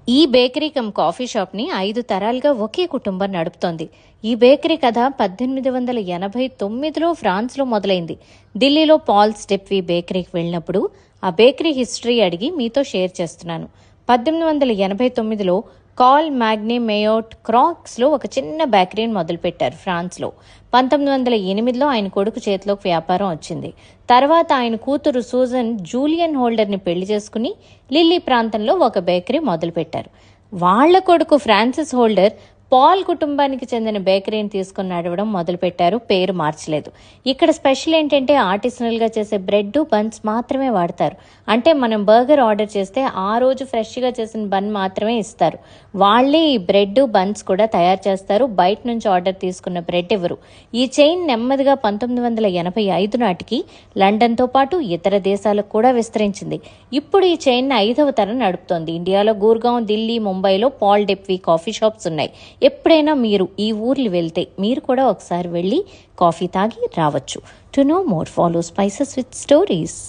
ఈ bakery come coffee షాప్ని 5 తరాలుగా ఒకే కుటుంబం నడుపుతోంది. ఈ బేకరీ కథ 1889లో ఫ్రాన్స్లో మొదలైంది. ఢిల్లీలో పాల్ స్టెప్వీ బేకరీకి వెళ్ళినప్పుడు ఆ బేకరీ హిస్టరీ అడిగి మీతో షేర్ చేస్తున్నాను. 1889లో కాల్ మ్యాగ్నే మేయోట్ క్రాక్స్లో ఒక చిన్న బేకరీని మొదలుపెట్టారు ఫ్రాన్స్లో. 1908లో ఆయన కొడుకు చేతిలోకి వ్యాపారం వచ్చింది. తర్వాత ఆయన కూతురు సూజన్ జూలియన్ హోల్డర్ని పెళ్లి చేసుకుని లిల్లీ ప్రాంతంలో ఒక బేకరీ మొదలుపెట్టారు. వాళ్ల కొడుకు ఫ్రాన్సిస్ హోల్డర్ పాల్ కుటుంబానికి చెందిన బేకరీని తీసుకుని నడవడం మొదలుపెట్టారు. పేరు మార్చలేదు. ఇక్కడ స్పెషల్ ఏంటంటే ఆర్టిసనల్గా చేసే బ్రెడ్ బన్స్ మాత్రమే వాడతారు. అంటే మనం బర్గర్ ఆర్డర్ చేస్తే ఆ రోజు ఫ్రెష్గా చేసిన బన్ మాత్రమే ఇస్తారు. వాళ్లే ఈ బ్రెడ్ బన్స్ కూడా తయారు చేస్తారు. బయట నుంచి ఆర్డర్ తీసుకున్న బ్రెడ్ ఇవ్వరు. ఈ చైన్ నెమ్మదిగా 1985 నాటికి లండన్తో పాటు ఇతర దేశాలకు కూడా విస్తరించింది. ఇప్పుడు ఈ చైన్ 5వ తరం నడుపుతోంది. ఇండియాలో గూర్గాం, ఢిల్లీ, ముంబైలో పాల్ డెప్వీ కాఫీ షాప్స్ ఉన్నాయి. ఎప్పుడైనా మీరు ఈ ఊర్లు వెళ్తే మీరు కూడా ఒకసారి వెళ్ళి కాఫీ తాగి రావచ్చు. To know more, follow spices with stories.